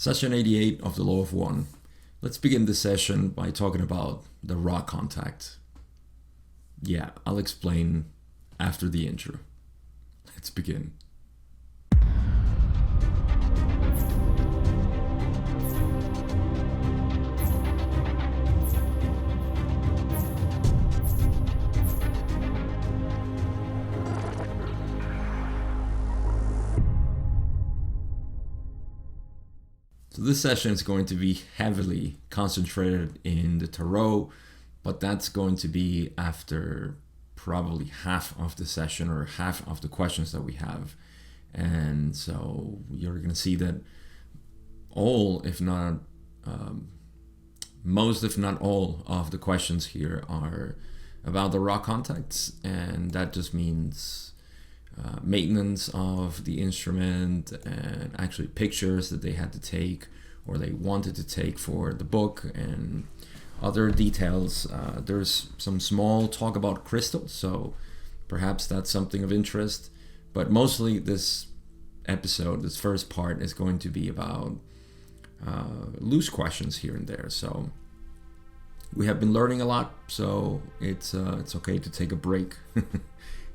Session 88 of the Law of One. Let's begin this session by talking about the raw contact. Yeah, I'll explain after the intro. Let's begin. So this session is going to be heavily concentrated in the tarot, but that's going to be after probably half of the session or half of the questions that we have. And so you're going to see that all, if not most, if not all of the questions here are about the raw contacts, and that just means maintenance of the instrument and actually pictures that they had to take or they wanted to take for the book and other details. There's some small talk about crystals, so perhaps that's something of interest, but mostly this episode, this first part, is going to be about loose questions here and there. So we have been learning a lot, so it's okay to take a break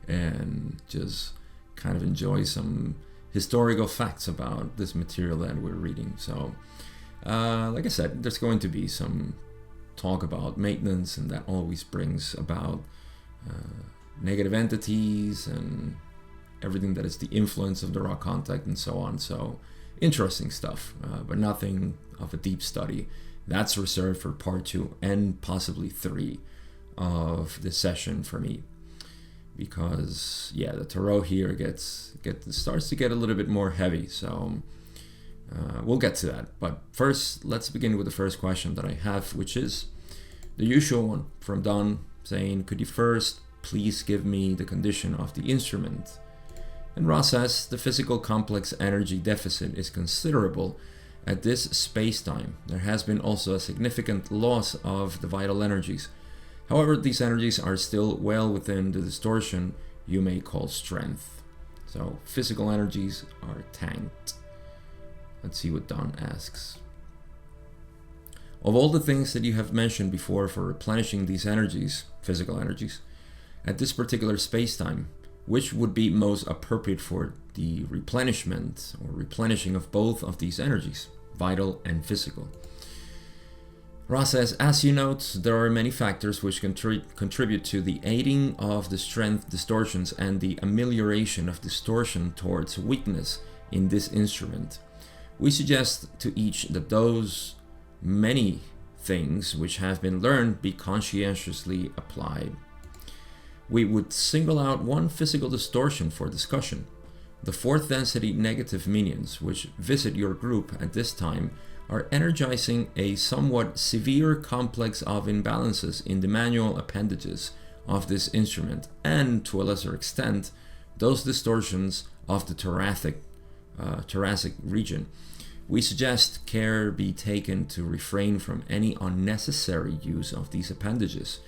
and just kind of enjoy some historical facts about this material that we're reading. So, like I said, there's going to be some talk about maintenance, and that always brings about negative entities and everything that is the influence of the raw contact and so on. So, interesting stuff, but nothing of a deep study. That's reserved for part 2 and possibly 3 of this session for me. Because the tarot here starts to get a little bit more heavy, so we'll get to that. But first, let's begin with the first question that I have, which is the usual one from Don, saying, could you first please give me the condition of the instrument? And Ra says, the physical complex energy deficit is considerable at this space-time. There has been also a significant loss of the vital energies. However, these energies are still well within the distortion you may call strength. So, physical energies are tanked. Let's see what Don asks. Of all the things that you have mentioned before for replenishing these energies, physical energies, at this particular space-time, which would be most appropriate for the replenishment or replenishing of both of these energies, vital and physical? Ra says, as you note, there are many factors which contribute to the aiding of the strength distortions and the amelioration of distortion towards weakness in this instrument. We suggest to each that those many things which have been learned be conscientiously applied. We would single out one physical distortion for discussion. The 4th density negative minions which visit your group at this time are energizing a somewhat severe complex of imbalances in the manual appendages of this instrument, and to a lesser extent, those distortions of the thoracic region. We suggest care be taken to refrain from any unnecessary use of these appendages.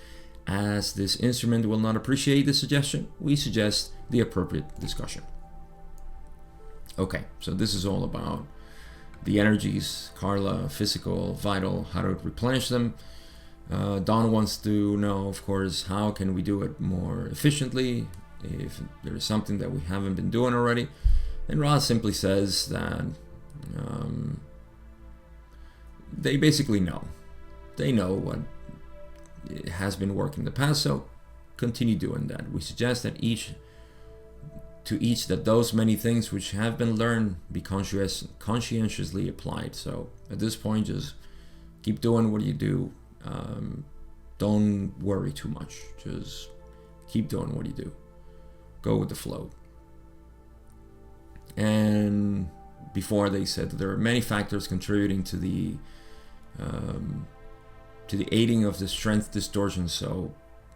As this instrument will not appreciate the suggestion, we suggest the appropriate discussion. Okay, so this is all about the energies, Carla, physical, vital, how to replenish them. Don wants to know, of course, how can we do it more efficiently if there is something that we haven't been doing already. And Ra simply says that they basically know. They know what has been working in the past, so continue doing that. We suggest that each that those many things which have been learned be conscientiously applied. So at this point, just keep doing what you do. Don't worry too much. Just keep doing what you do. Go with the flow. And before, they said that there are many factors contributing to the aiding of the strength distortion. So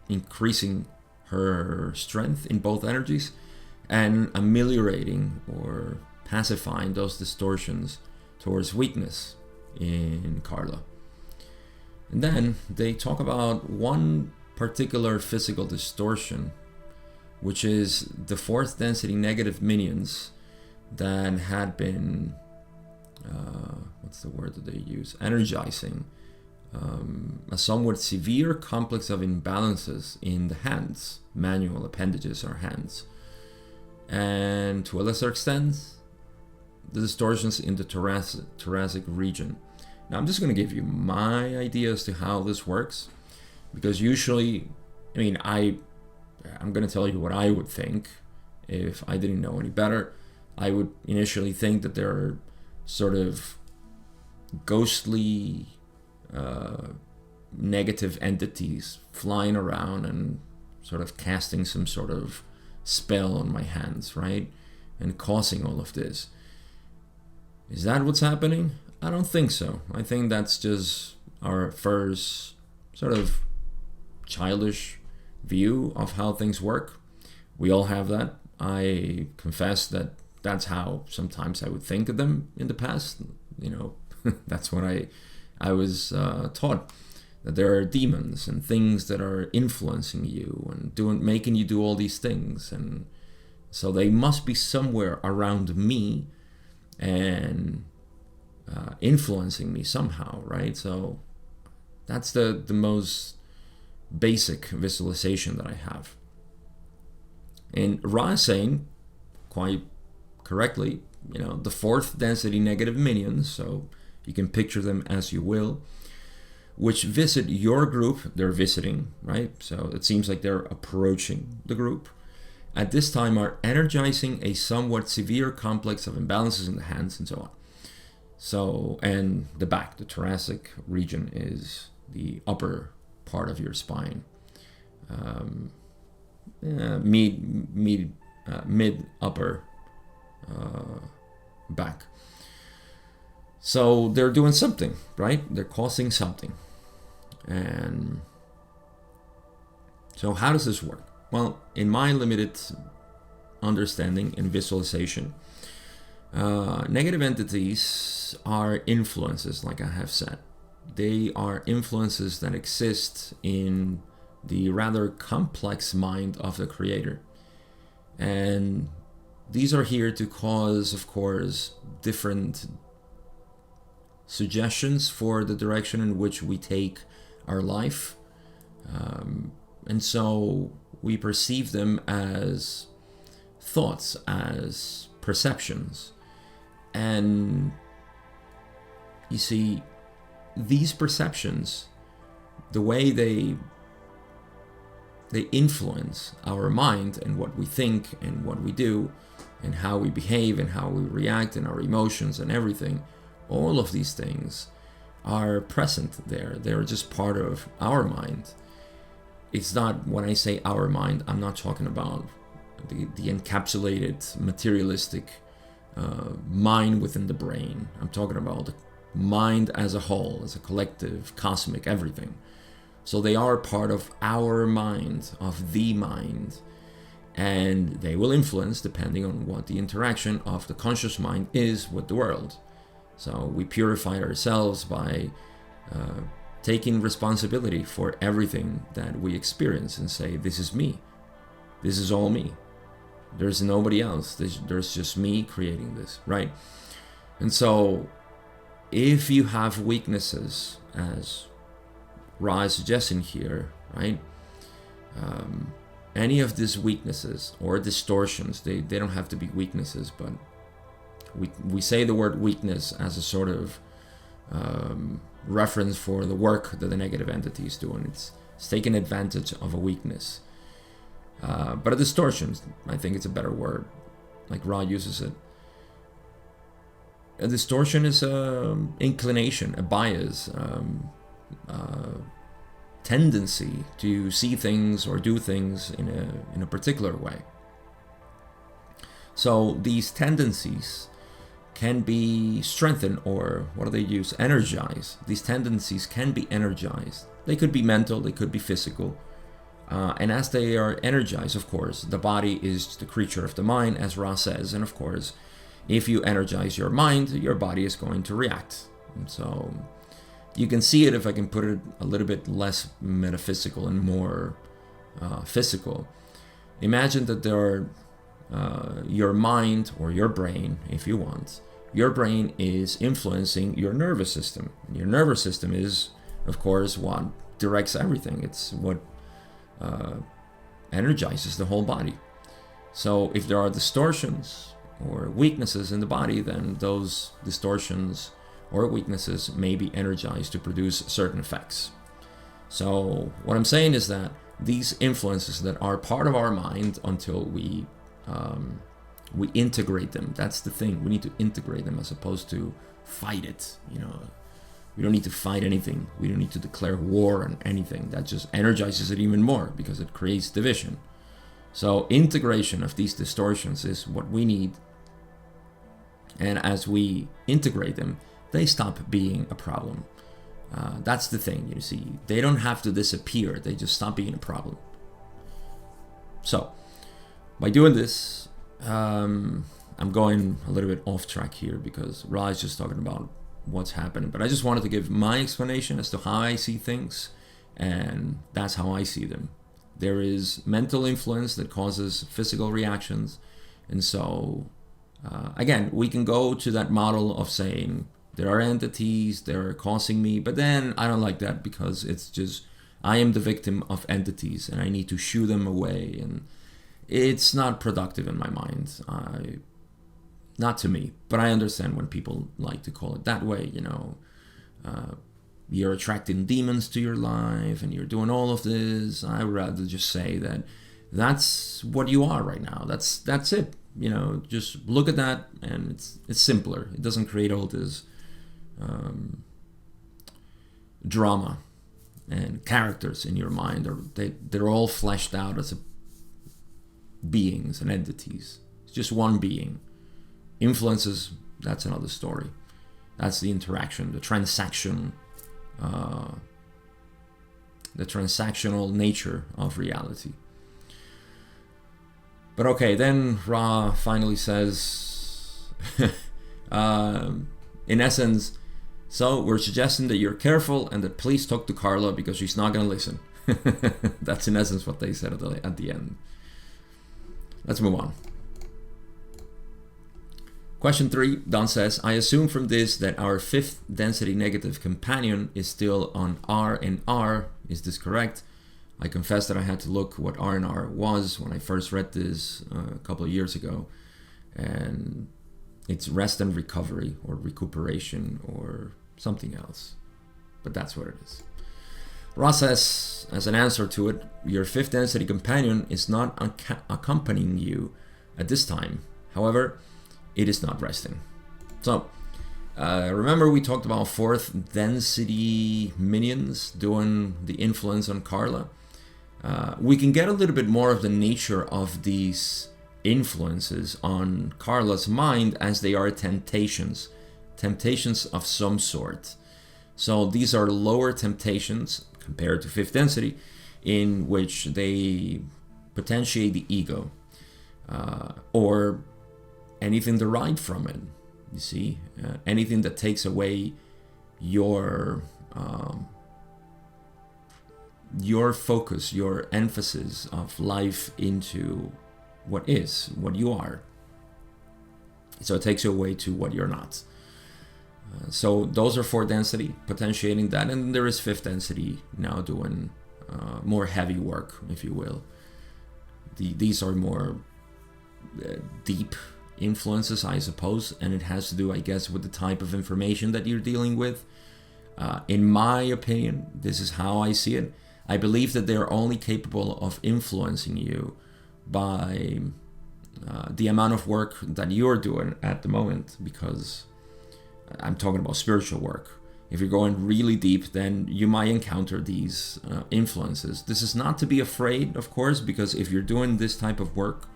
increasing her strength in both energies and ameliorating or pacifying those distortions towards weakness in Carla. And then they talk about one particular physical distortion, which is the 4th density negative minions that had been what's the word that they use? Energizing a somewhat severe complex of imbalances in the hands, manual appendages or hands, and to a lesser extent, the distortions in the thoracic region. Now, I'm just going to give you my idea as to how this works, because usually, I'm going to tell you what I would think if I didn't know any better. I would initially think that there are sort of ghostly negative entities flying around and sort of casting some sort of spell on my hands, right? And causing all of this. Is that what's happening? I don't think so. I think that's just our first sort of childish view of how things work. We all have that. I confess that that's how sometimes I would think of them in the past. That's what I was taught, that there are demons and things that are influencing you and making you do all these things, and so they must be somewhere around me and influencing me somehow, right? So that's the most basic visualization that I have. And Ra is saying, quite correctly, the fourth density negative minions, so you can picture them as you will, which visit your group. They're visiting, right? So it seems like they're approaching the group. At this time are energizing a somewhat severe complex of imbalances in the hands and so on. So, and the back, the thoracic region is the upper part of your spine. Mid upper back. So they're doing something, right? They're causing something. And so how does this work? Well, in my limited understanding and visualization, negative entities are influences, like I have said. They are influences that exist in the rather complex mind of the creator. And these are here to cause, of course, different suggestions for the direction in which we take our life. And so we perceive them as thoughts, as perceptions. And you see, these perceptions, the way they influence our mind and what we think and what we do and how we behave and how we react and our emotions and everything, all of these things are present there. They're just part of our mind. It's not, when I say our mind, I'm not talking about the encapsulated materialistic mind within the brain. I'm talking about the mind as a whole, as a collective, cosmic, everything. So they are part of our mind, of the mind, and they will influence depending on what the interaction of the conscious mind is with the world. So we purify ourselves by taking responsibility for everything that we experience and say, this is me. This is all me. There's nobody else. There's just me creating this, right? And so if you have weaknesses, as Ra is suggesting here, right? Any of these weaknesses or distortions, they don't have to be weaknesses, but we say the word weakness as a sort of reference for the work that the negative entity is doing. It's taking advantage of a weakness. But a distortion, I think it's a better word, like Ra uses it. A distortion is an inclination, a bias, tendency to see things or do things in a particular way. So these tendencies can be strengthened, or what do they use? Energized. These tendencies can be energized. They could be mental, they could be physical. And as they are energized, of course, the body is the creature of the mind, as Ra says. And of course, if you energize your mind, your body is going to react. And so you can see it, if I can put it a little bit less metaphysical and more physical. Imagine that there are your mind or your brain, if you want, your brain is influencing your nervous system. Your nervous system is, of course, what directs everything. It's what energizes the whole body. So if there are distortions or weaknesses in the body, then those distortions or weaknesses may be energized to produce certain effects. So what I'm saying is that these influences that are part of our mind, until we integrate them, that's the thing. We need to integrate them as opposed to fight it. We don't need to fight anything. We don't need to declare war on anything. That just energizes it even more because it creates division. So integration of these distortions is what we need. And as we integrate them, they stop being a problem. That's the thing, you see. They don't have to disappear. They just stop being a problem. So by doing this, I'm going a little bit off track here because Ra is just talking about what's happening. But I just wanted to give my explanation as to how I see things, and that's how I see them. There is mental influence that causes physical reactions. And so, again, we can go to that model of saying there are entities, they're causing me, but then I don't like that because it's just, I am the victim of entities and I need to shoo them away. And it's not productive in my mind. Not to me, but I understand when people like to call it that way, you're attracting demons to your life and you're doing all of this. I would rather just say that that's what you are right now. That's it. Just look at that, and it's simpler. It doesn't create all this drama and characters in your mind, or they're all fleshed out as beings and entities. It's just one being. Influences, that's another story. That's the interaction, the transaction. The transactional nature of reality. But okay, then Ra finally says, in essence, so we're suggesting that you're careful and that please talk to Carla because she's not going to listen. That's in essence what they said at the end. Let's move on. Question 3, Don says, I assume from this that our fifth density negative companion is still on R and R. Is this correct? I confess that I had to look what R and R was when I first read this a couple of years ago. And it's rest and recovery, or recuperation, or something else. But that's what it is. Ra says, as an answer to it, your fifth density companion is not accompanying you at this time. However, it is not resting. So, remember we talked about fourth density minions doing the influence on Carla? We can get a little bit more of the nature of these influences on Carla's mind as they are temptations of some sort. So these are lower temptations compared to fifth density, in which they potentiate the ego, or anything derived from it. You see, anything that takes away your focus, your emphasis of life into what is, what you are. So it takes you away to what you're not. So those are fourth density, potentiating that, and there is fifth density now doing more heavy work, if you will. These are more deep influences, I suppose, and it has to do, I guess, with the type of information that you're dealing with. In my opinion, this is how I see it. I believe that they're only capable of influencing you by the amount of work that you're doing at the moment, because I'm talking about spiritual work. If you're going really deep, then you might encounter these influences. This is not to be afraid, of course, because if you're doing this type of work,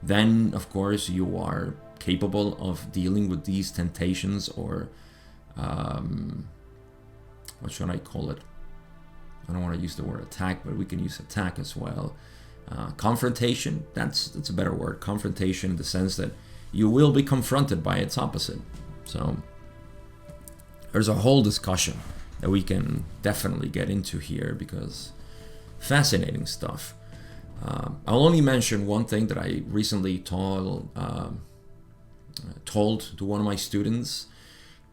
then of course you are capable of dealing with these temptations, or what should I call it? I don't want to use the word attack, but we can use attack as well. Confrontation, that's a better word. Confrontation, in the sense that you will be confronted by its opposite. So there's a whole discussion that we can definitely get into here, because fascinating stuff. I'll only mention one thing that I recently told told to one of my students,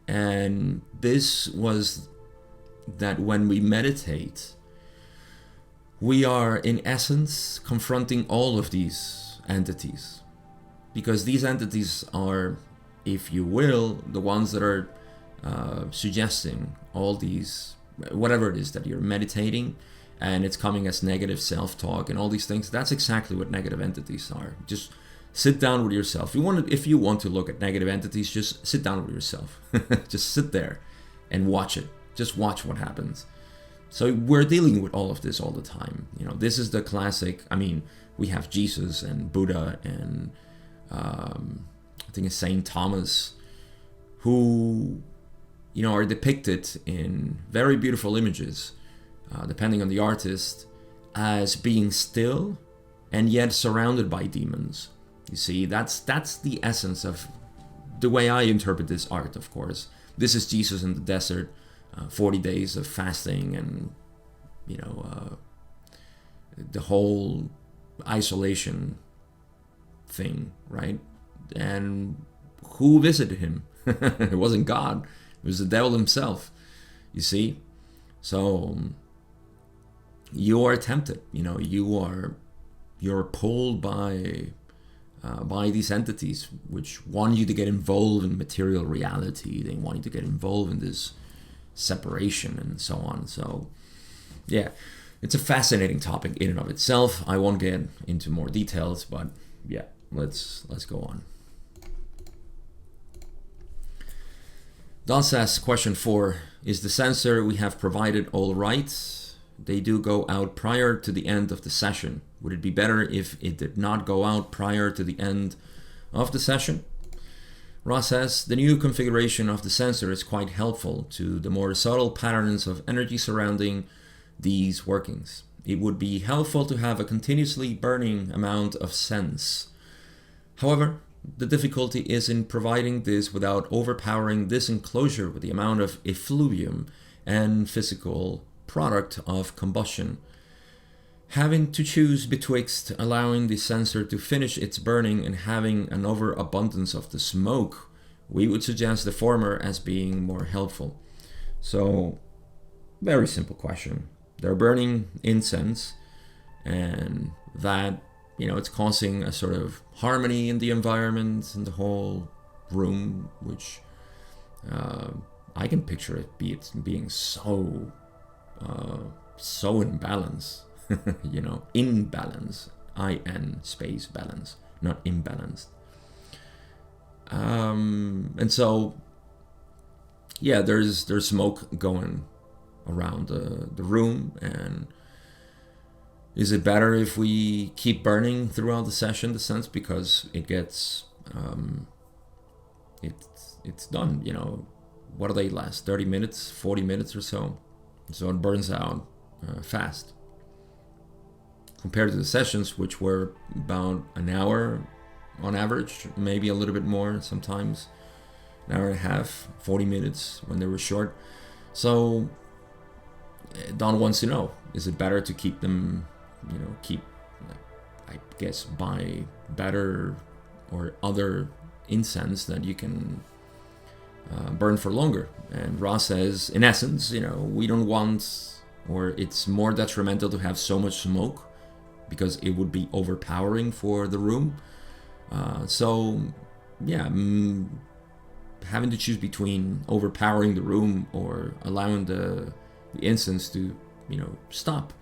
and this was that when we meditate, we are in essence confronting all of these entities, because these entities are, if you will, the ones that are suggesting all these, whatever it is that you're meditating, and it's coming as negative self-talk and all these things. That's exactly what negative entities are. Just sit down with yourself. If you want to look at negative entities, just sit down with yourself. Just sit there and watch it. Just watch what happens. So we're dealing with all of this all the time. This is the classic. I mean, we have Jesus and Buddha and I think it's Saint Thomas, who are depicted in very beautiful images, depending on the artist, as being still and yet surrounded by demons. You see, that's the essence of the way I interpret this art, of course. This is Jesus in the desert, 40 days of fasting, and the whole isolation thing, right? And who visited him? It wasn't God. It was the devil himself, you see? So you are tempted, you're pulled by these entities which want you to get involved in material reality. They want you to get involved in this separation and so on. So yeah, it's a fascinating topic in and of itself. I won't get into more details, but yeah, let's go on. Don says, question 4, is the sensor we have provided all right? They do go out prior to the end of the session. Would it be better if it did not go out prior to the end of the session? Ross says, the new configuration of the sensor is quite helpful to the more subtle patterns of energy surrounding these workings. It would be helpful to have a continuously burning amount of sense. However, the difficulty is in providing this without overpowering this enclosure with the amount of effluvium and physical product of combustion. Having to choose betwixt allowing the sensor to finish its burning and having an overabundance of the smoke, we would suggest the former as being more helpful. So, very simple question. They're burning incense, and that, it's causing a sort of harmony in the environment, in the whole room, which I can picture it being so in balance. In balance, IN space balance, not imbalanced. And so, yeah, there's smoke going around the room. And is it better if we keep burning throughout the session, the sense, because it gets it's done? What do they last? 30 minutes, 40 minutes or so. So it burns out fast. Compared to the sessions, which were about an hour on average, maybe a little bit more sometimes, an hour and a half, 40 minutes when they were short. So Don wants to know, is it better to keep them, I guess, buy better or other incense that you can burn for longer? And Ross says, in essence, we don't want, or it's more detrimental to have so much smoke, because it would be overpowering for the room. So, yeah, having to choose between overpowering the room or allowing the incense to, stop.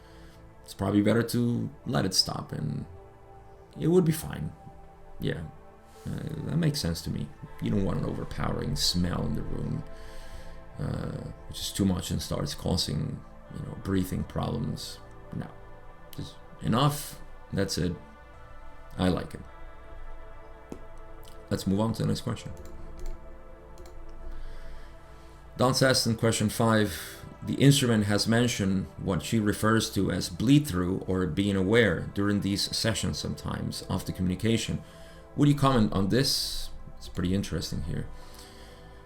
It's probably better to let it stop, and it would be fine. Yeah, that makes sense to me. You don't want an overpowering smell in the room, which is too much and starts causing, breathing problems. No, just enough. That's it. I like it. Let's move on to the next question. Don says in question 5, the instrument has mentioned what she refers to as bleed through or being aware during these sessions sometimes of the communication. Would you comment on this? It's pretty interesting here.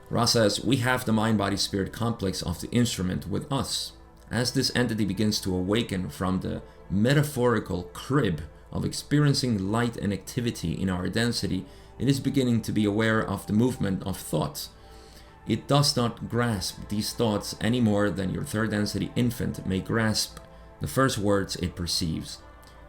Ra says, we have the mind-body-spirit complex of the instrument with us. As this entity begins to awaken from the metaphorical crib of experiencing light and activity in our density, It is beginning to be aware of the movement of thoughts. It does not grasp these thoughts any more than your third density infant may grasp the first words it perceives.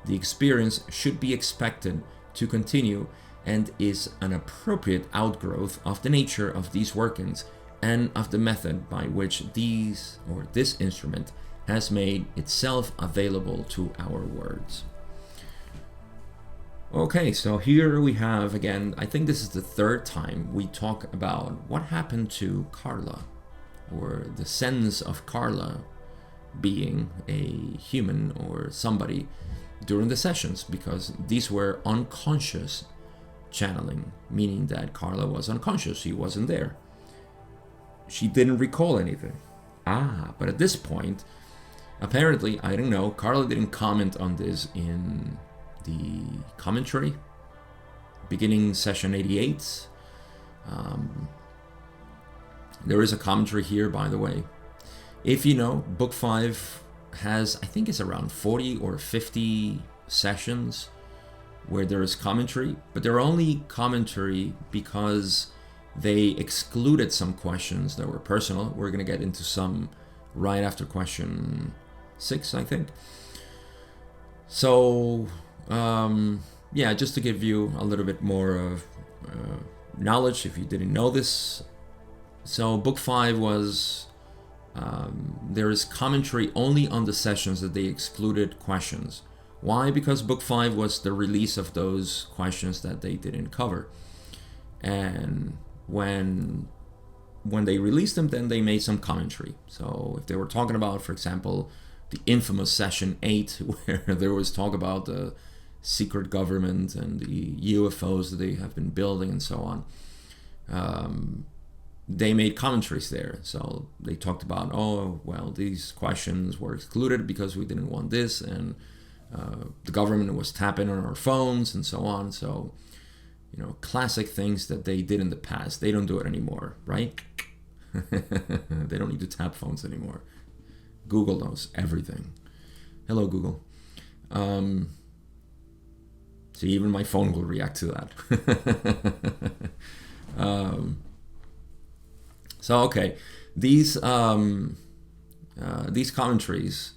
The experience should be expected to continue and is an appropriate outgrowth of the nature of these workings and of the method by which this instrument has made itself available to our words. Okay, so here we have, again, I think this is the third time we talk about what happened to Carla, or the sense of Carla being a human or somebody during the sessions, because these were unconscious channeling, meaning that Carla was unconscious, she wasn't there. She didn't recall anything. But at this point, apparently, I don't know, Carla didn't comment on this in the commentary, beginning session 88. There is a commentary here, by the way. If you know, book 5 has, I think it's around 40 or 50 sessions where there is commentary, but they're only commentary because they excluded some questions that were personal. We're going to get into some right after question 6, I think. So, yeah, just to give you a little bit more of knowledge if you didn't know this. So book 5 was, there is commentary only on the sessions that they excluded questions. Why? Because book 5 was the release of those questions that they didn't cover. And when they released them, then they made some commentary. So if they were talking about, for example, the infamous session 8, where there was talk about the secret government and the UFOs that they have been building and so on, they made commentaries there. So they talked about, oh, well, these questions were excluded because we didn't want this, and the government was tapping on our phones and so on. So, you know, classic things that they did in the past. They don't do it anymore, right? They don't need to tap phones anymore. Google knows everything. Hello, Google. See, even my phone will react to that. So, okay, these commentaries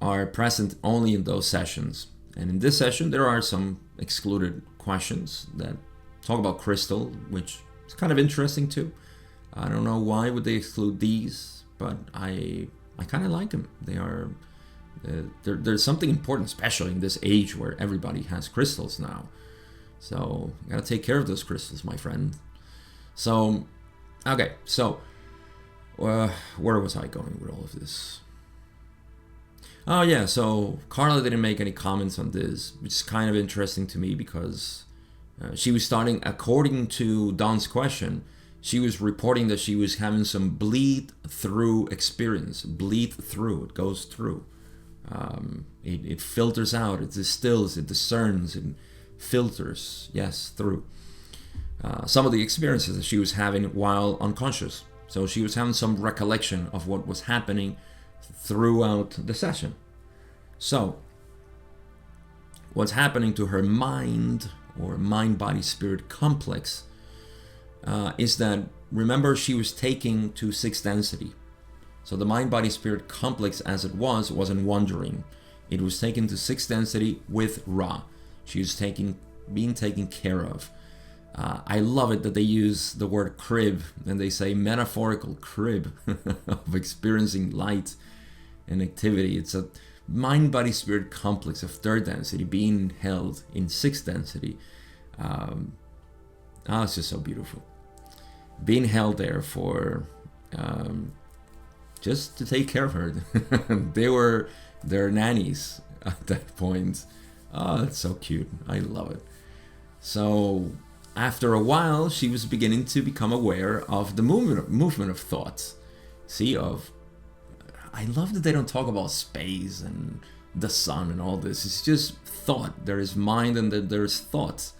are present only in those sessions. And in this session, there are some excluded questions that talk about crystal, which is kind of interesting too. I don't know why would they exclude these, but I kind of like them. They are there's something important, especially in this age where everybody has crystals now. So you gotta take care of those crystals, my friend. So, okay, so where was I going with all of this? Oh yeah, so Carla didn't make any comments on this, which is kind of interesting to me because she was starting, according to Don's question, she was reporting that she was having some bleed through experience. Bleed through, it goes through. It filters out, it distills, it discerns, it filters, yes, through. Some of the experiences that she was having while unconscious. So she was having some recollection of what was happening throughout the session. So, what's happening to her mind, or mind-body-spirit complex, is that, remember, she was taking to 6th density. So the mind-body-spirit complex as it wasn't wandering. It was taken to 6th density with Ra. She was being taken care of. I love it that they use the word crib, and they say metaphorical crib of experiencing light and activity. It's a mind-body-spirit complex of 3rd density being held in 6th density. It's just so beautiful. Being held there for just to take care of her. They were their nannies at that point. Oh, it's so cute. I love it. So after a while, she was beginning to become aware of the movement of thoughts. See, I love that they don't talk about space and the sun and all this. It's just thought. There is mind and there's thought.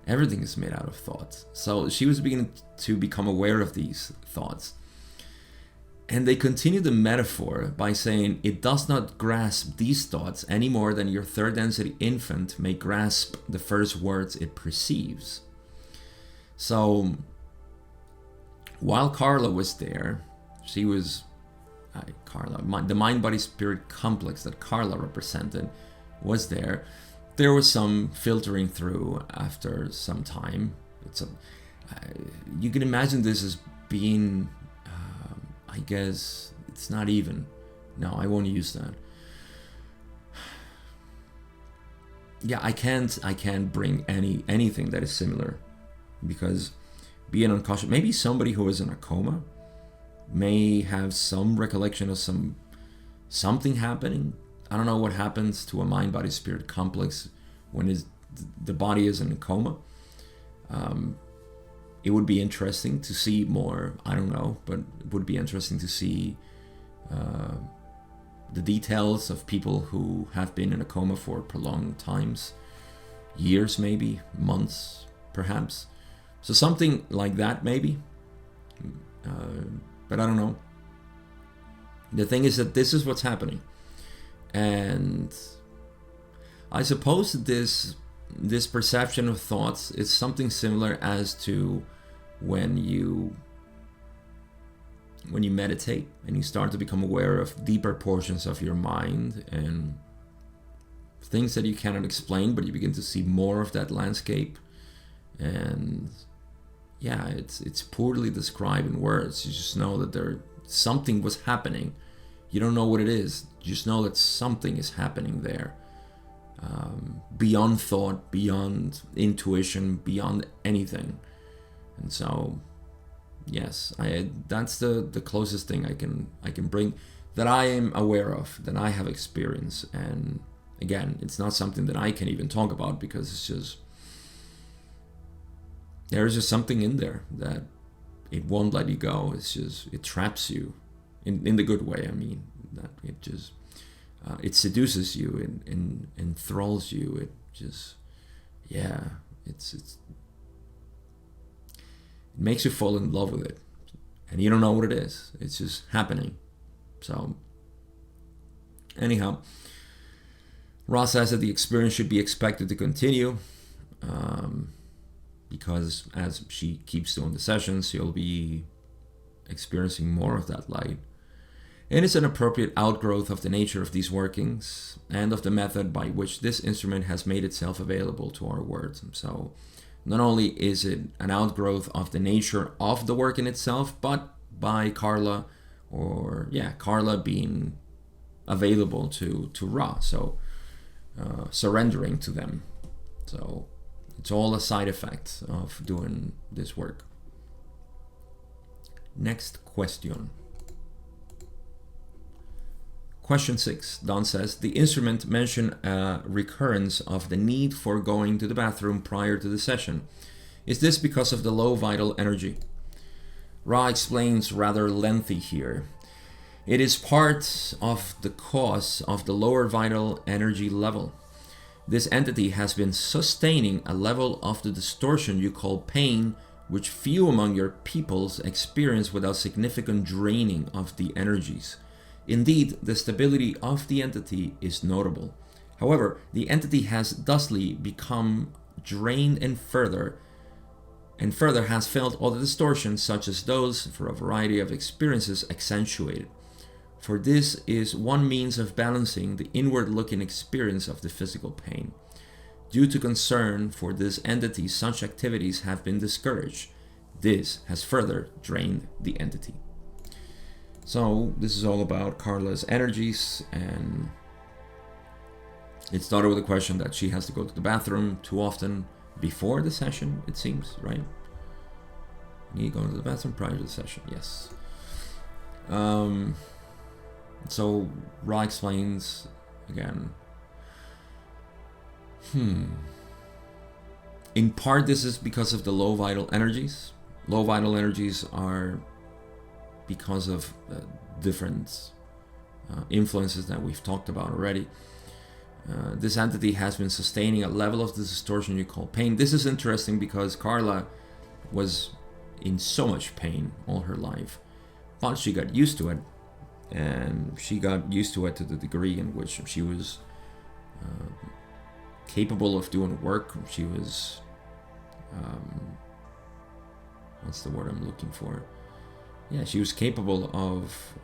Everything is made out of thoughts. So she was beginning to become aware of these thoughts. And they continue the metaphor by saying it does not grasp these thoughts any more than your third density infant may grasp the first words it perceives. So while Carla was there, she was the mind-body-spirit complex that Carla represented was there. There was some filtering through after some time. You can imagine this as being, I guess, it's not even. No, I won't use that. Yeah, I can't bring anything that is similar, because being unconscious, maybe somebody who is in a coma may have some recollection of something happening. I don't know what happens to a mind-body-spirit complex when the body is in a coma. It would be interesting to see more. I don't know, but it would be interesting to see the details of people who have been in a coma for prolonged times, years maybe, months perhaps. So something like that maybe. But I don't know. The thing is that this is what's happening. And I suppose this perception of thoughts is something similar as to when you meditate and you start to become aware of deeper portions of your mind and things that you cannot explain, but you begin to see more of that landscape. And yeah, it's poorly described in words. You just know that something was happening. You don't know what it is. You just know that something is happening there. Beyond thought, beyond intuition, beyond anything. And so, yes, that's the closest thing I can bring that I am aware of, that I have experienced. And again, it's not something that I can even talk about, because it's just, there's just something in there that it won't let you go. It's just, it traps you in the good way. I mean, that it just it seduces you, and enthralls you. It just, yeah, it makes you fall in love with it, and you don't know what it is. It's just happening. So anyhow, Ross says that the experience should be expected to continue. Because as she keeps doing the sessions, you'll be experiencing more of that light. And it's an appropriate outgrowth of the nature of these workings and of the method by which this instrument has made itself available to our words. So not only is it an outgrowth of the nature of the work in itself, but by Carla being available to Ra, so surrendering to them. So it's all a side effect of doing this work. Next question. Question 6. Don says, the instrument mentioned a recurrence of the need for going to the bathroom prior to the session. Is this because of the low vital energy? Ra explains rather lengthy here. It is part of the cause of the lower vital energy level. This entity has been sustaining a level of the distortion you call pain, which few among your peoples experience without significant draining of the energies. Indeed, the stability of the entity is notable. However, the entity has thusly become drained and further has felt all the distortions, such as those for a variety of experiences, accentuated. For this is one means of balancing the inward-looking experience of the physical pain. Due to concern for this entity, such activities have been discouraged. This has further drained the entity. So this is all about Carla's energies, and it started with a question that she has to go to the bathroom too often before the session, it seems, right? You go to the bathroom prior to the session, yes. So Ra explains again. In part, this is because of the low vital energies. Low vital energies are because of different influences that we've talked about already. This entity has been sustaining a level of the distortion you call pain. This is interesting because Carla was in so much pain all her life. but she got used to it, and she got used to it to the degree in which she was capable of doing work. She was, what's the word I'm looking for? Yeah, she was capable of,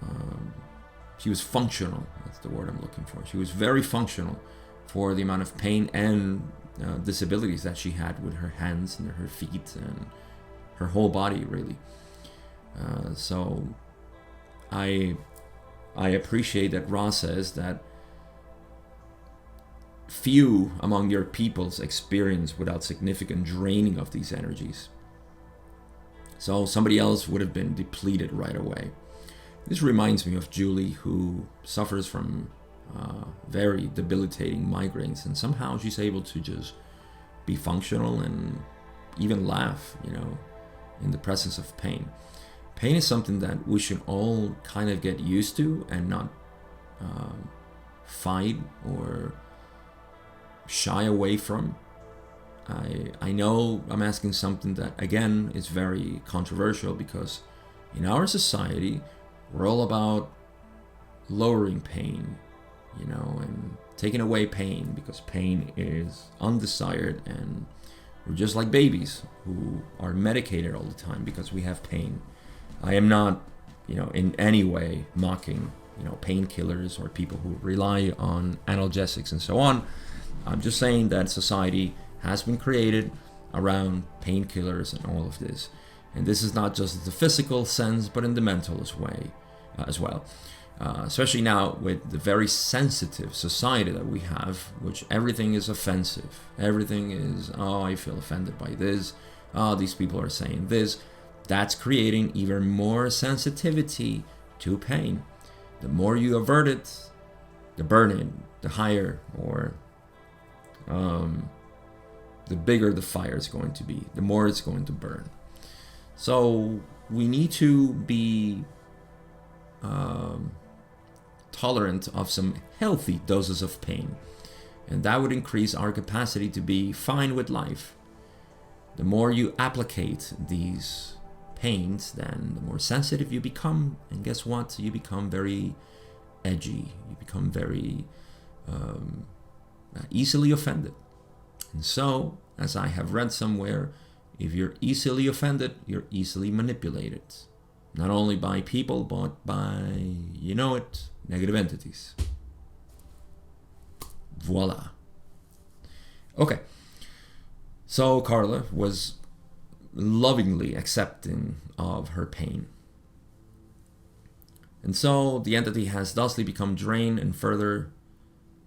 she was functional. That's the word I'm looking for. She was very functional for the amount of pain and disabilities that she had with her hands and her feet and her whole body, really. So I appreciate that Ra says that few among your peoples experience without significant draining of these energies. So somebody else would have been depleted right away. This reminds me of Julie, who suffers from very debilitating migraines, and somehow she's able to just be functional and even laugh, in the presence of pain. Pain is something that we should all kind of get used to and not fight or shy away from. I know I'm asking something that, again, is very controversial, because in our society, we're all about lowering pain, and taking away pain, because pain is undesired, and we're just like babies who are medicated all the time because we have pain. I am not, in any way mocking, painkillers or people who rely on analgesics and so on. I'm just saying that society has been created around painkillers and all of this. And this is not just in the physical sense, but in the mental as well. Especially now with the very sensitive society that we have, which everything is offensive. Everything is, I feel offended by this. These people are saying this. That's creating even more sensitivity to pain. The more you avert it, the burden, the higher, or the bigger the fire is going to be, the more it's going to burn. So we need to be tolerant of some healthy doses of pain, and that would increase our capacity to be fine with life. The more you applicate these pains, then the more sensitive you become, and guess what? You become very edgy. You become very easily offended. And so, as I have read somewhere, if you're easily offended, you're easily manipulated. Not only by people, but by, negative entities. Voila. Okay. So Carla was lovingly accepting of her pain. And so the entity has thusly become drained and further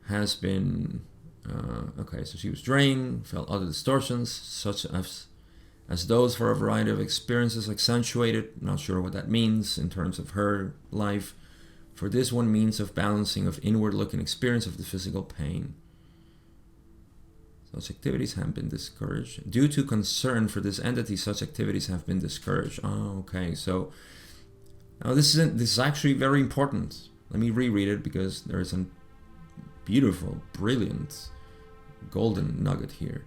has been... so she was drained, felt other distortions, such as those for a variety of experiences accentuated. Not sure what that means in terms of her life. For this one means of balancing of inward-looking experience of the physical pain. Such activities have been discouraged. Due to concern for this entity, such activities have been discouraged. Oh, okay. So now this is actually very important. Let me reread it, because there is a beautiful, brilliant golden nugget here.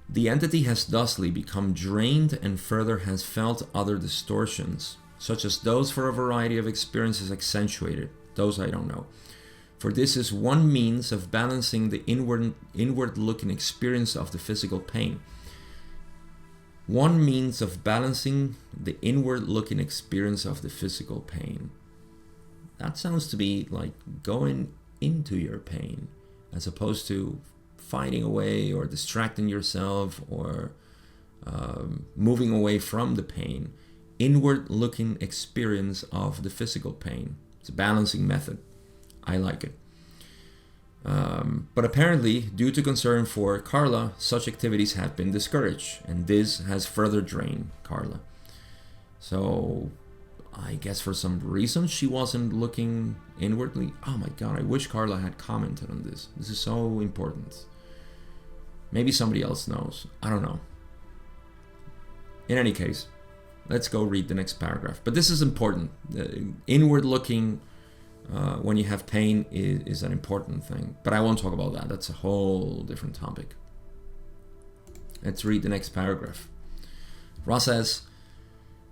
The entity has thusly become drained and further has felt other distortions, such as those for a variety of experiences accentuated. Those I don't know. For this is one means of balancing the inward-looking experience of the physical pain. One means of balancing the inward-looking experience of the physical pain. That sounds to be like going into your pain, as opposed to fighting away or distracting yourself or moving away from the pain. Inward-looking experience of the physical pain. It's a balancing method. I like it. But apparently, due to concern for Carla, such activities have been discouraged, and this has further drained Carla. So, I guess for some reason she wasn't looking inwardly. Oh my god, I wish Carla had commented on this. This is so important. Maybe somebody else knows. I don't know. In any case, let's go read the next paragraph. But this is important. Inward looking when you have pain is an important thing. But I won't talk about that. That's a whole different topic. Let's read the next paragraph. Ra says,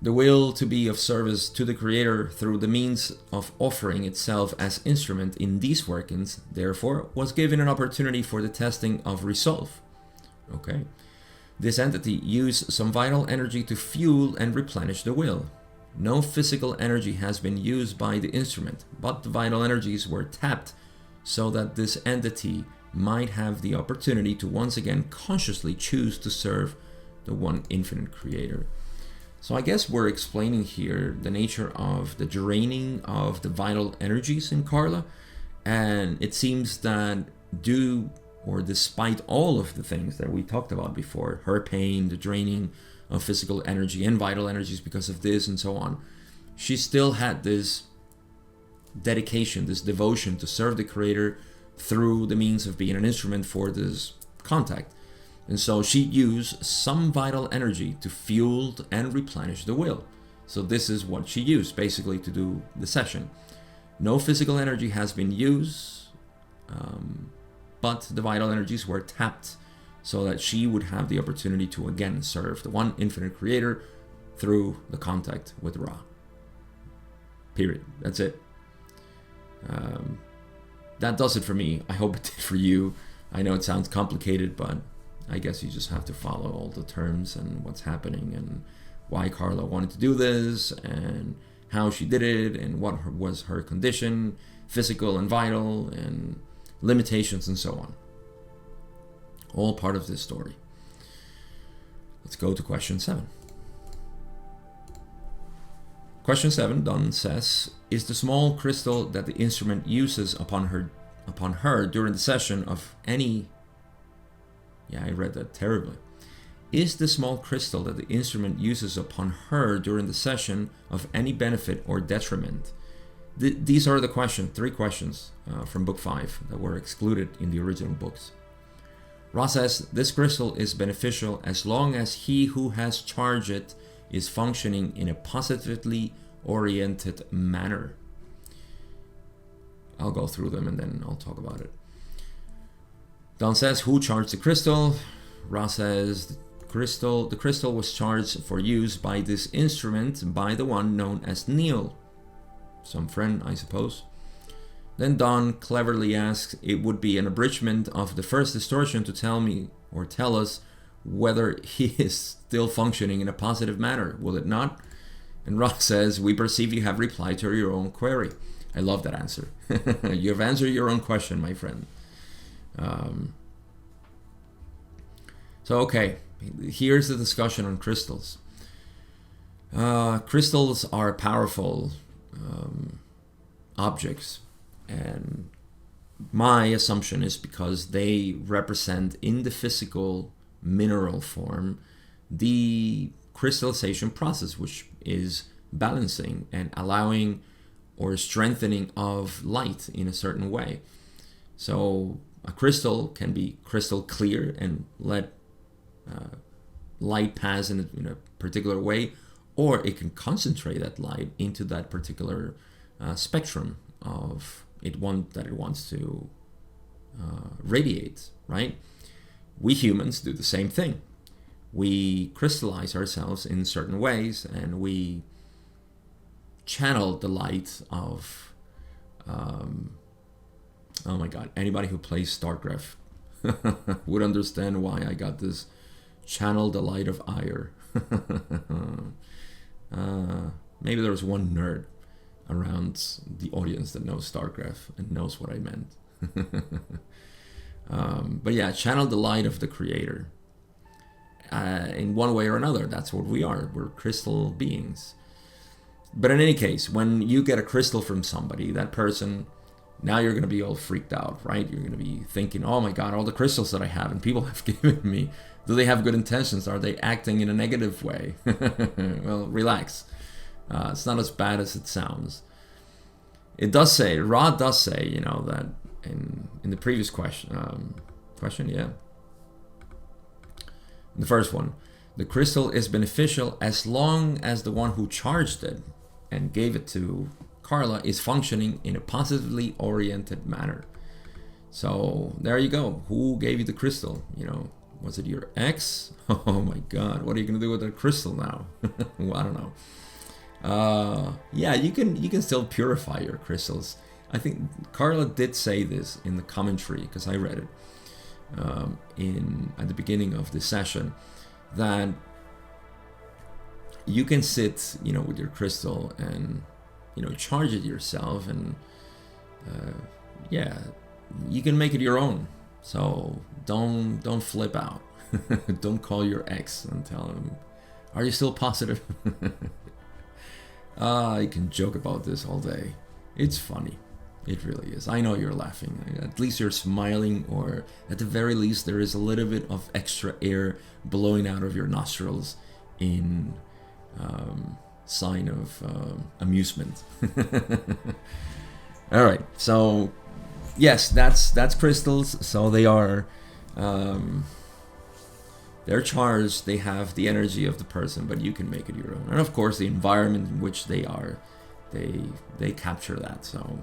The will to be of service to the Creator through the means of offering itself as instrument in these workings, therefore, was given an opportunity for the testing of resolve. Okay. This entity used some vital energy to fuel and replenish the will. No physical energy has been used by the instrument, but the vital energies were tapped so that this entity might have the opportunity to once again consciously choose to serve the one infinite Creator. So I guess we're explaining here the nature of the draining of the vital energies in Carla, and it seems that despite all of the things that we talked about before, her pain, the draining of physical energy and vital energies because of this and so on, she still had this dedication, this devotion to serve the Creator through the means of being an instrument for this contact. And so she used some vital energy to fuel and replenish the will. So this is what she used basically to do the session. No physical energy has been used, but the vital energies were tapped so that she would have the opportunity to again serve the one infinite Creator through the contact with Ra. Period. That's it. That does it for me. I hope it did for you. I know it sounds complicated, but I guess you just have to follow all the terms and what's happening and why Carla wanted to do this and how she did it and what was her condition, physical and vital, and limitations and so on. All part of this story. Let's go to question 7. Question 7, Don says, is the small crystal that the instrument uses upon her during the session of any... Yeah, I read that terribly. Is the small crystal that the instrument uses upon her during the session of any benefit or detriment? These are the questions, 3 questions from book 5 that were excluded in the original books. Ra says, this crystal is beneficial as long as he who has charged it is functioning in a positively oriented manner. I'll go through them and then I'll talk about it. Don says, who charged the crystal? Ra says, the crystal was charged for use by this instrument by the one known as Neil. Some friend, I suppose. Then Don cleverly asks, it would be an abridgment of the first distortion to tell me or tell us whether he is still functioning in a positive manner, will it not? And Ra says, we perceive you have replied to your own query. I love that answer. You have answered your own question, my friend. So, okay, here's the discussion on crystals. Crystals are powerful objects, and my assumption is because they represent in the physical mineral form the crystallization process, which is balancing and allowing or strengthening of light in a certain way. So a crystal can be crystal clear and let light pass in a particular way, or it can concentrate that light into that particular spectrum of that it wants to radiate, right? We humans do the same thing. We crystallize ourselves in certain ways, and we channel the light of oh my god, anybody who plays StarCraft would understand why I got this channel the light of ire. Maybe there was one nerd around the audience that knows StarCraft and knows what I meant. But yeah, channel the light of the Creator. In one way or another, that's what we are. We're crystal beings. But in any case, when you get a crystal from somebody, that person, now you're going to be all freaked out, right? You're going to be thinking, oh my God, all the crystals that I have and people have given me, do they have good intentions? Are they acting in a negative way? Well, relax. It's not as bad as it sounds. It does say, Ra does say, that in the previous question, yeah. The first one, the crystal is beneficial as long as the one who charged it and gave it to Carla is functioning in a positively oriented manner. So there you go. Who gave you the crystal? Was it your ex? Oh my God, what are you gonna do with that crystal now? Well, I don't know. Yeah, you can still purify your crystals. I think Carla did say this in the commentary, because I read it at the beginning of the session, that you can sit, with your crystal and charge it yourself, and yeah, you can make it your own. So don't flip out. Don't call your ex and tell him, "Are you still positive?" I can joke about this all day. It's funny. It really is. I know you're laughing. At least you're smiling, or at the very least there is a little bit of extra air blowing out of your nostrils in sign of amusement. All right. So yes, that's crystals. So they are they're charged. They have the energy of the person, but you can make it your own. And of course, the environment in which they are, they capture that. So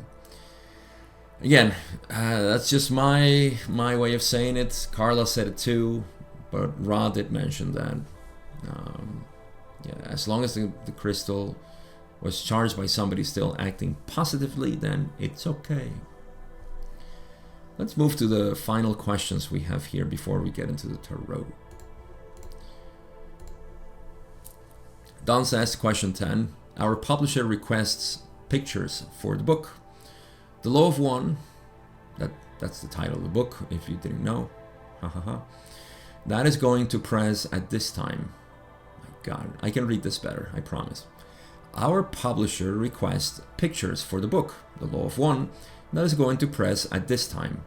again, that's just my way of saying it. Carla said it too, but Ra did mention that. Yeah, as long as the crystal was charged by somebody still acting positively, then it's okay. Let's move to the final questions we have here before we get into the tarot. Don says, question 10. Our publisher requests pictures for the book. The Law of One, that's the title of the book, if you didn't know. That is going to press at this time. My God, I can read this better, I promise. Our publisher requests pictures for the book, The Law of One, that is going to press at this time.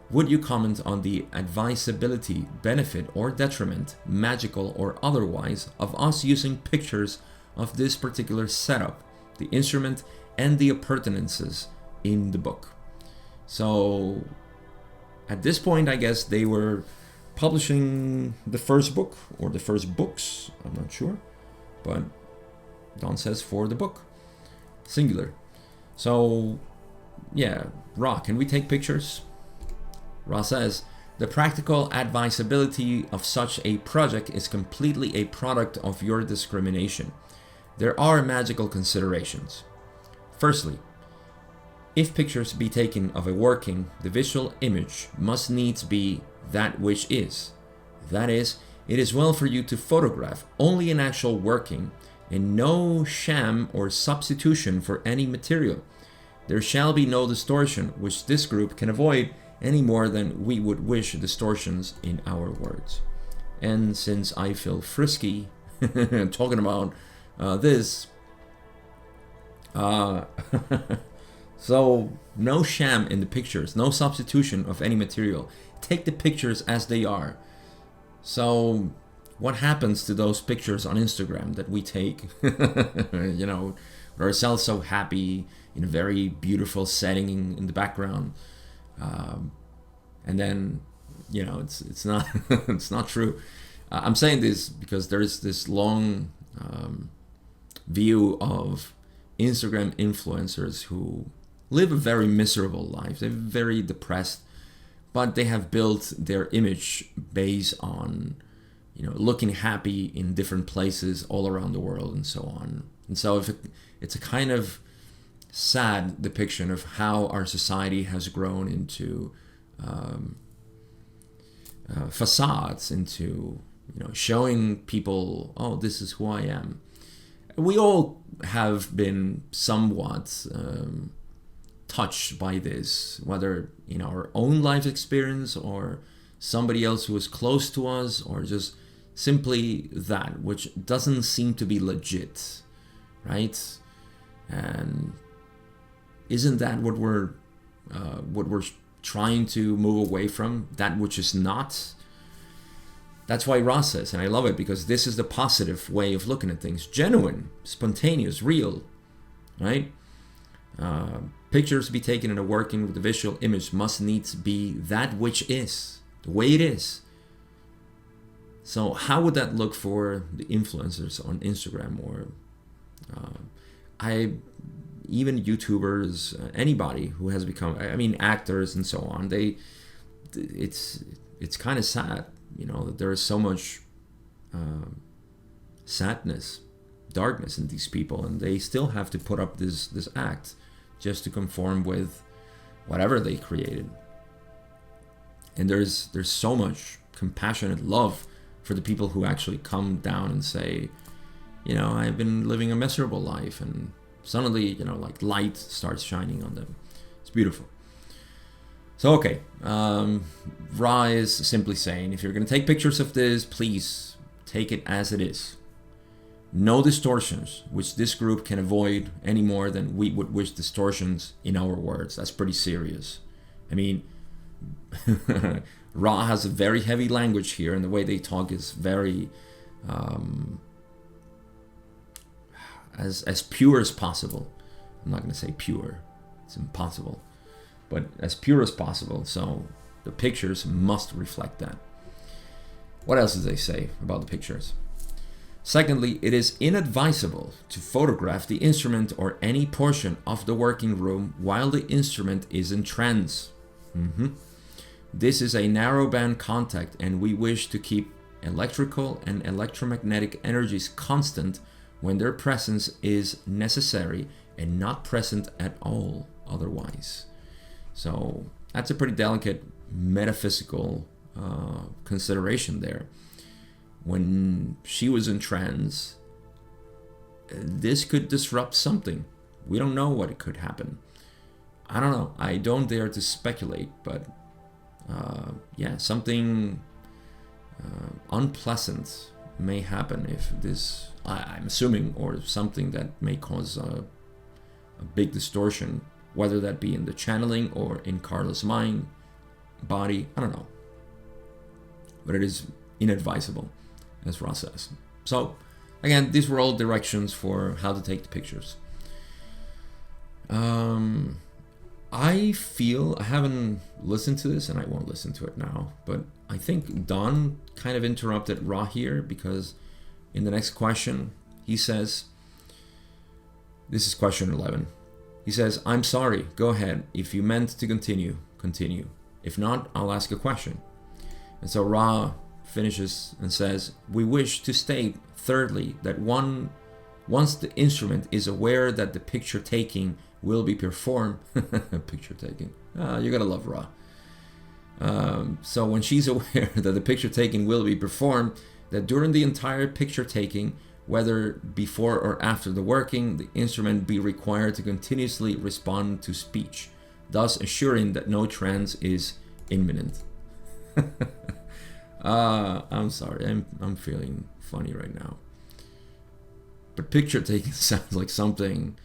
Would you comment on the advisability, benefit or detriment, magical or otherwise, of us using pictures of this particular setup, the instrument and the appurtenances in the book? So at this point, I guess they were publishing the first book or the first books, I'm not sure, but Don says for the book, singular. So yeah, Ra, can we take pictures? Ra says, the practical advisability of such a project is completely a product of your discrimination. There are magical considerations. Firstly, if pictures be taken of a working, the visual image must needs be that which is. That is, it is well for you to photograph only an actual working and no sham or substitution for any material. There shall be no distortion, which this group can avoid any more than we would wish distortions in our words. And since I feel frisky talking about this, so no sham in the pictures, no substitution of any material. Take the pictures as they are. So what happens to those pictures on Instagram that we take, with ourselves so happy in a very beautiful setting in the background, and then it's not it's not true. I'm saying this because there's this long view of Instagram influencers who live a very miserable life. They're very depressed, but they have built their image based on looking happy in different places all around the world and so on. And so it's a kind of sad depiction of how our society has grown into facades, into showing people, oh, this is who I am. We all have been somewhat touched by this, whether in our own life experience or somebody else who is close to us, or just simply that which doesn't seem to be legit, right? And isn't that what we're trying to move away from? That which is not. That's why Ross says, and I love it because this is the positive way of looking at things: genuine, spontaneous, real, right? Pictures to be taken in a working with the visual image must needs be that which is, the way it is. So how would that look for the influencers on Instagram, or even YouTubers, anybody who has become, actors and so on? It's kind of sad that there is so much sadness, darkness in these people, and they still have to put up this act just to conform with whatever they created. And there's so much compassionate love for the people who actually come down and say, I've been living a miserable life, and suddenly, like light starts shining on them. It's beautiful. So, okay, Ra is simply saying, if you're going to take pictures of this, please take it as it is. No distortions, which this group can avoid any more than we would wish distortions in our words. That's pretty serious. I mean, Ra has a very heavy language here, and the way they talk is very as pure as possible. I'm not going to say pure. It's impossible. But as pure as possible. So the pictures must reflect that. What else did they say about the pictures? Secondly, it is inadvisable to photograph the instrument or any portion of the working room while the instrument is in trance. This is a narrowband contact, and we wish to keep electrical and electromagnetic energies constant when their presence is necessary and not present at all otherwise. So that's a pretty delicate metaphysical consideration there. When she was in trance, this could disrupt something. We don't know what it could happen. I don't know. I don't dare to speculate, but something unpleasant may happen if this, I'm assuming, or something that may cause a big distortion, whether that be in the channeling or in Carla's mind, body, I don't know. But it is inadvisable, as Ra says. So, again, these were all directions for how to take the pictures. I feel, I haven't listened to this, and I won't listen to it now, but I think Don kind of interrupted Ra here, because in the next question, he says, this is question 11. He says, I'm sorry, go ahead. If you meant to continue, continue. If not, I'll ask a question. And so Ra finishes and says, we wish to state, thirdly, that once the instrument is aware that the picture taking will be performed, picture taking, you're gonna love Ra. So when she's aware that the picture taking will be performed, that during the entire picture taking, whether before or after the working, the instrument be required to continuously respond to speech, thus assuring that no trance is imminent. I'm sorry, I'm feeling funny right now. But picture taking sounds like something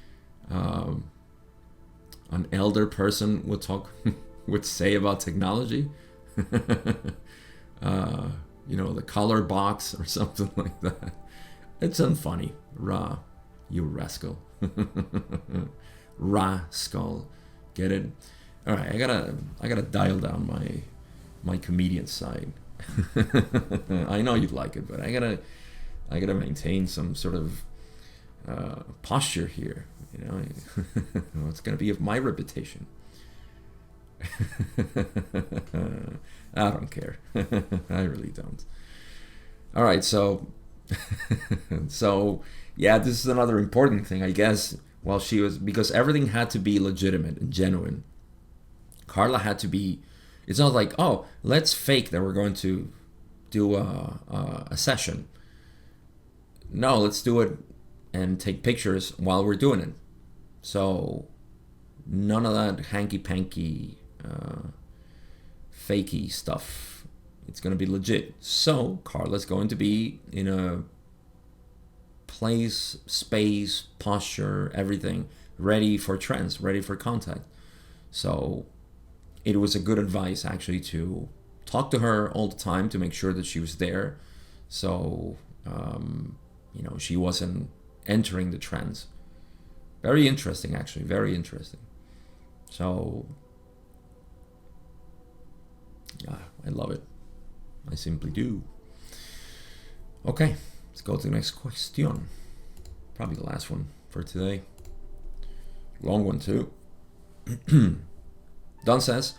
an elder person would say about technology. The color box or something like that. It's unfunny. Ra, you rascal. Rascal. Get it? All right, I gotta dial down my comedian side. I know you'd like it, but I gotta maintain some sort of posture here. It's gonna be of my reputation. I don't care. I really don't. All right, so yeah, this is another important thing, I guess. While she was, because everything had to be legitimate and genuine. Carla had to be. It's not like, oh, let's fake that we're going to do a session. No, let's do it and take pictures while we're doing it. So none of that hanky-panky, fakey stuff. It's going to be legit. So Carla's going to be in a place, space, posture, everything ready for trance, ready for contact. So it was a good advice actually to talk to her all the time to make sure that she was there. So, she wasn't entering the trance. Very interesting, actually, very interesting. So, yeah, I love it. I simply do. Okay, let's go to the next question. Probably the last one for today. Long one too. Don says,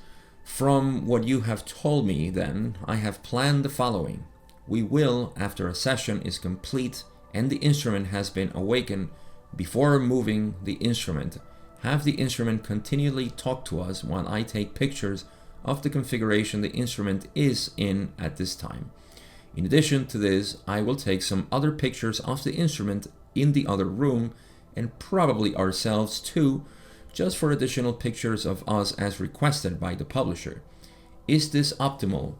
From what you have told me, then, I have planned the following. We will, after a session is complete and the instrument has been awakened, before moving the instrument, have the instrument continually talk to us while I take pictures of the configuration the instrument is in at this time. In addition to this, I will take some other pictures of the instrument in the other room, and probably ourselves too, just for additional pictures of us as requested by the publisher. Is this optimal,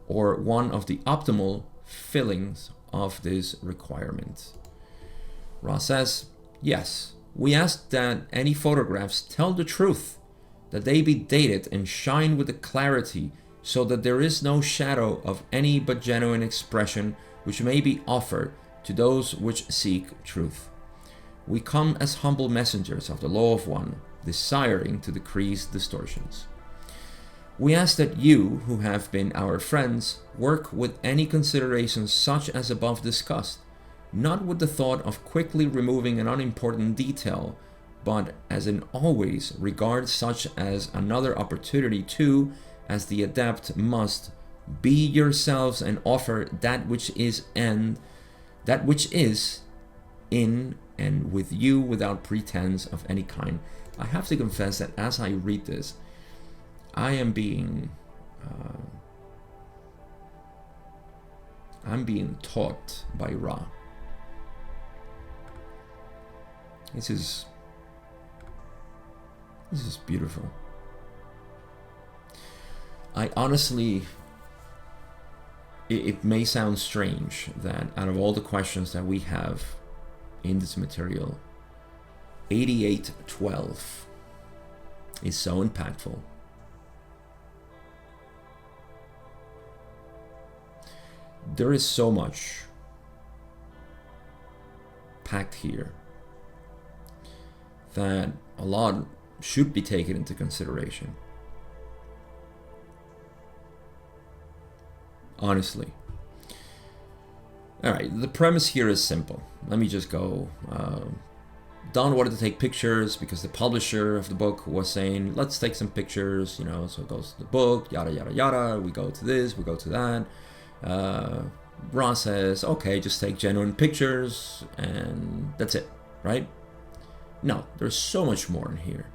or one of the optimal fillings of this requirement? Ra says, yes. We ask that any photographs tell the truth, that they be dated and shine with a clarity so that there is no shadow of any but genuine expression which may be offered to those which seek truth. We come as humble messengers of the law of one, desiring to decrease distortions. We ask that you, who have been our friends, work with any considerations such as above discussed, not with the thought of quickly removing an unimportant detail, but as in always regard such as another opportunity to, as the adept must, be yourselves and offer that which is in and with you without pretense of any kind. I have to confess that as I read this, I am being taught by Ra. This is beautiful. I honestly, it may sound strange that out of all the questions that we have in this material, 8812 is so impactful. There is so much packed here that a lot should be taken into consideration. Honestly. Alright, the premise here is simple. Let me just go. Don wanted to take pictures because the publisher of the book was saying, let's take some pictures, so it goes to the book, yada, yada, yada. We go to this, we go to that. Ra says, okay, just take genuine pictures, and that's it, right? No, there's so much more in here.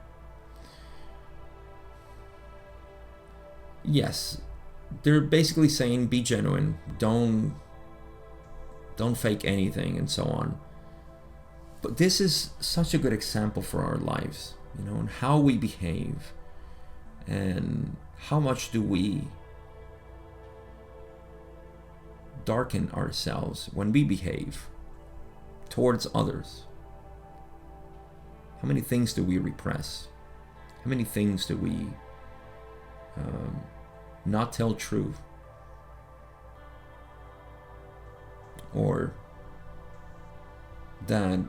Yes, they're basically saying be genuine, don't fake anything, and so on. But this is such a good example for our lives, and how we behave, and how much do we darken ourselves when we behave towards others. How many things do we repress? How many things do we not tell truth? Or that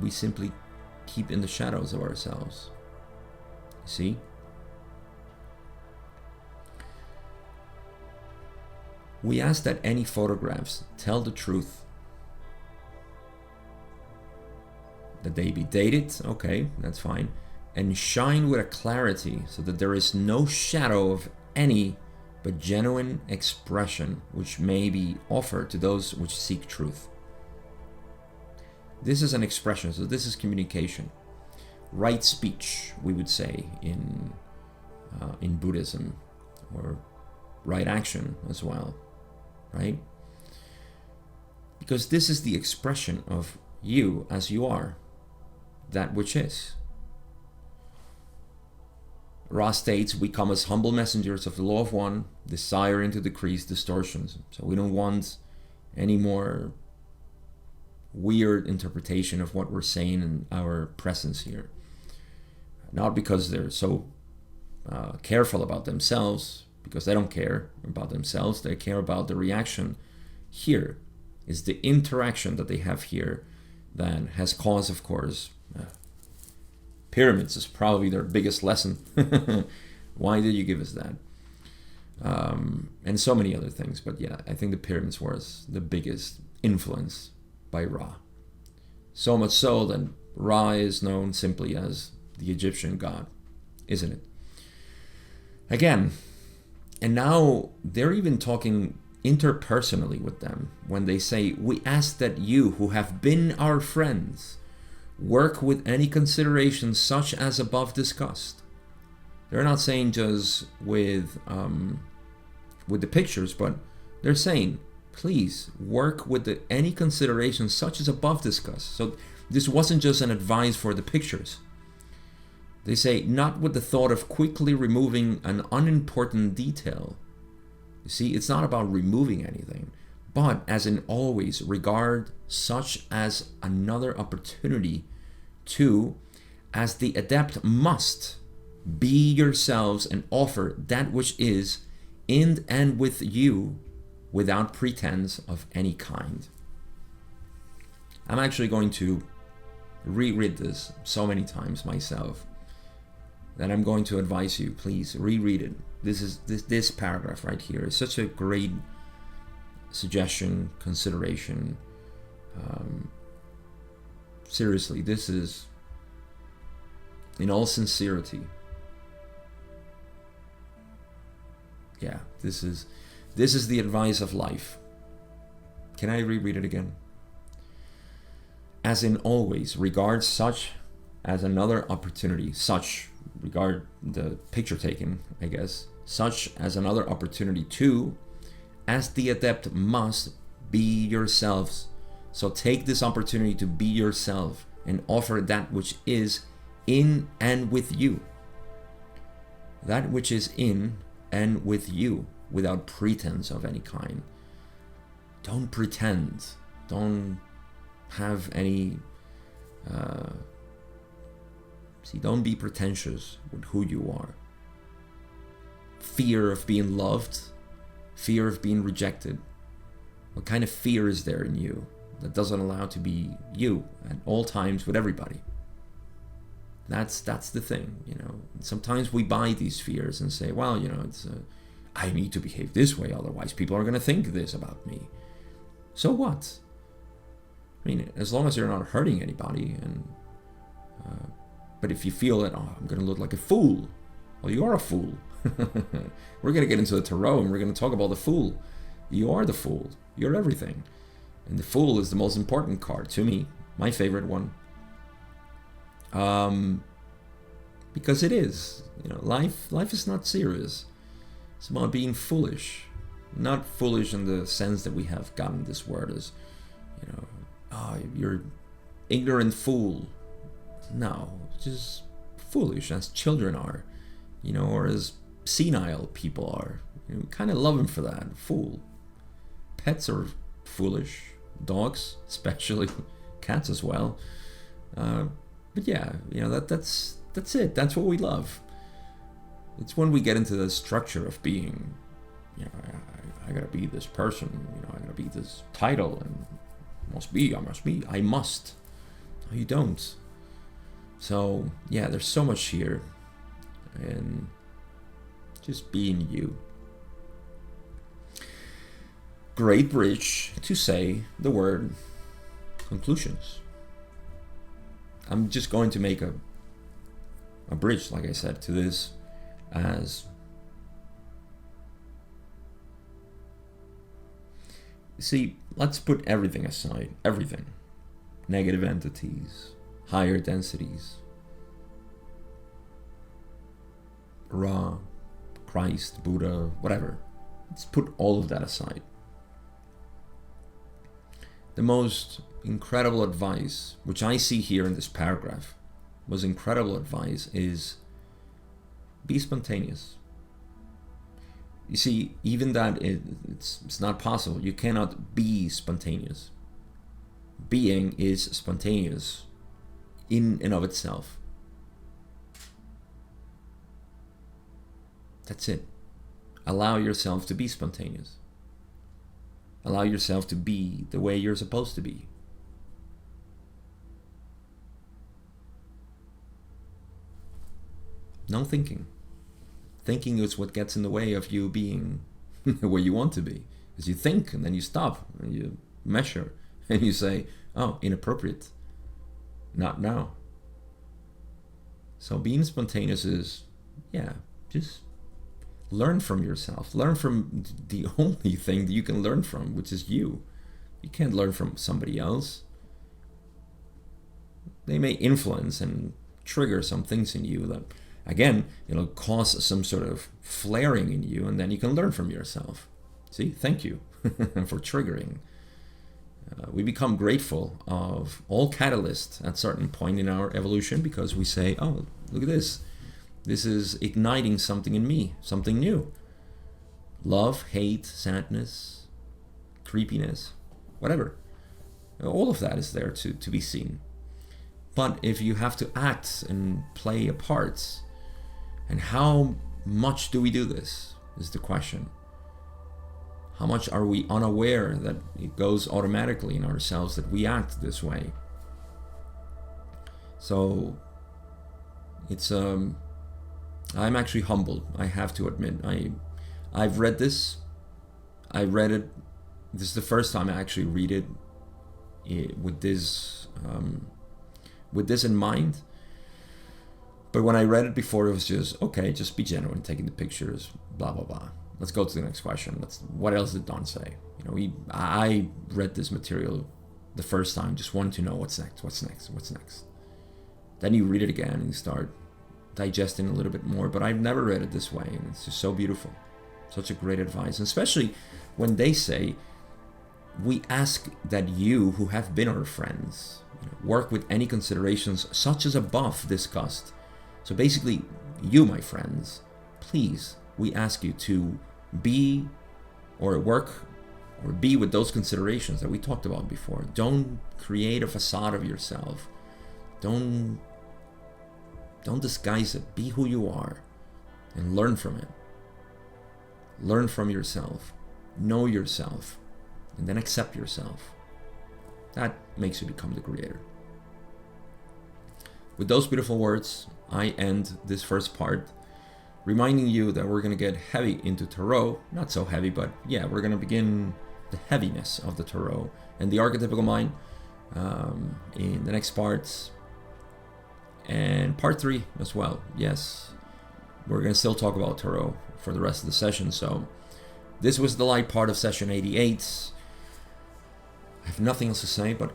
we simply keep in the shadows of ourselves? See? We ask that any photographs tell the truth. That they be dated, okay, that's fine, and shine with a clarity so that there is no shadow of any but genuine expression which may be offered to those which seek truth. This is an expression, so this is communication. Right speech, we would say in Buddhism, or right action as well, right? Because this is the expression of you as you are, that which is. Ra states, we come as humble messengers of the law of one, desiring to decrease distortions. So we don't want any more weird interpretation of what we're saying in our presence here. Not because they're so careful about themselves, because they don't care about themselves, they care about the reaction here. Is the interaction that they have here that has caused, of course, pyramids is probably their biggest lesson. Why did you give us that? And so many other things. But yeah, I think the pyramids was the biggest influence by Ra. So much so that Ra is known simply as the Egyptian god, isn't it? Again, and now they're even talking interpersonally with them when they say, we ask that you who have been our friends work with any considerations such as above discussed. They're not saying just with the pictures, but they're saying, please work with any considerations such as above discussed. So this wasn't just an advice for the pictures. They say, not with the thought of quickly removing an unimportant detail. You see, it's not about removing anything, but as in always, regard such as another opportunity to, as the adept must, be yourselves and offer that which is in and with you without pretense of any kind. I'm actually going to reread this so many times myself that I'm going to advise you, please reread it. This paragraph right here is such a great suggestion, consideration. Seriously, this is, in all sincerity, yeah, this is the advice of life. Can I reread it again? As in always, regard such as another opportunity, such, regard the picture taking, I guess, such as another opportunity to, as the adept must, be yourselves. So take this opportunity to be yourself and offer that which is in and with you. That which is in and with you without pretense of any kind. Don't pretend. Don't have any don't be pretentious with who you are. Fear of being loved, fear of being rejected. What kind of fear is there in you that doesn't allow to be you at all times with everybody? That's the thing, you know. Sometimes we buy these fears and say, well, you know, I need to behave this way, otherwise people are going to think this about me. So what? I mean, as long as you're not hurting anybody, and but if you feel that, oh, I'm going to look like a fool, well, you are a fool. We're going to get into the tarot and we're going to talk about the fool. You are the fool. You're everything. And the fool is the most important card to me, my favorite one. Because it is, you know, life is not serious. It's about being foolish. Not foolish in the sense that we have gotten this word as, you know, oh, you're ignorant fool. No, just foolish as children are, you know, or as senile people are. You know, we kind of love them for that, fool. Pets are foolish, dogs especially, cats as well. But yeah, you know, that's it. That's what we love. It's when we get into the structure of being, you know, I gotta be this person, you know, I gotta be this title, and I must. No, you don't. So yeah, there's so much here, and just being you. Great bridge to say the word conclusions. I'm just going to make a bridge, like I said, to this as, see, let's put everything aside, everything. Negative entities, higher densities, Ra, Christ, Buddha, whatever. Let's put all of that aside. The most incredible advice, which I see here in this paragraph, most incredible advice is be spontaneous. You see, even that it's not possible. You cannot be spontaneous. Being is spontaneous in and of itself. That's it. Allow yourself to be spontaneous. Allow yourself to be the way you're supposed to be. No thinking. Thinking is what gets in the way of you being where you want to be. Because you think and then you stop and you measure and you say, oh, inappropriate. Not now. So being spontaneous is, yeah, just Learn from yourself. Learn from the only thing that you can learn from, which is you. You can't learn from somebody else. They may influence and trigger some things in you that, again, it'll cause some sort of flaring in you, and then you can learn from yourself. See, thank you for triggering. We become grateful of all catalysts at a certain point in our evolution because we say, oh, look at this. This is igniting something in me, something new. Love, hate, sadness, creepiness, whatever. All of that is there to be seen. But if you have to act and play a part, and how much do we do this is the question. How much are we unaware that it goes automatically in ourselves that we act this way? So it's I'm actually humbled, I have to admit. I've read this. I read it. This is the first time I actually read it with this in mind. But when I read it before, it was just, okay, just be genuine, taking the pictures, blah, blah, blah. Let's go to the next question. What else did Don say? I read this material the first time, just wanted to know what's next. Then you read it again and you start digesting a little bit more. But I've never read it this way, and it's just so beautiful. Such a great advice, and especially when they say, we ask that you, who have been our friends, work with any considerations such as above discussed. So basically, you, my friends, please, we ask you to be or work or be with those considerations that we talked about before. Don't create a facade of yourself. Don't disguise it. Be who you are and learn from it. Learn from yourself. Know yourself. And then accept yourself. That makes you become the creator. With those beautiful words, I end this first part, reminding you that we're going to get heavy into Tarot. Not so heavy, but yeah, we're going to begin the heaviness of the Tarot and the archetypical mind in the next parts. And part 3 as well. Yes, we're going to still talk about Tarot for the rest of the session. So this was the light part of session 88. I have nothing else to say, but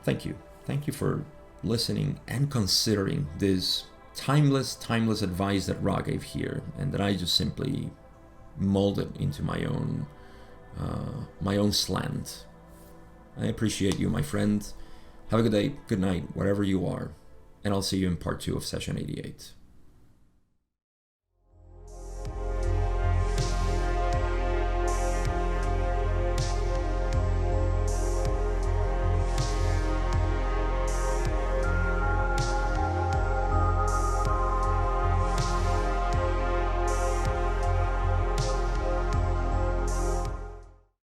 thank you. Thank you for listening and considering this timeless advice that Ra gave here, and that I just simply molded into my own slant. I appreciate you, my friend. Have a good day, good night, wherever you are, and I'll see you in part 2 of session 88.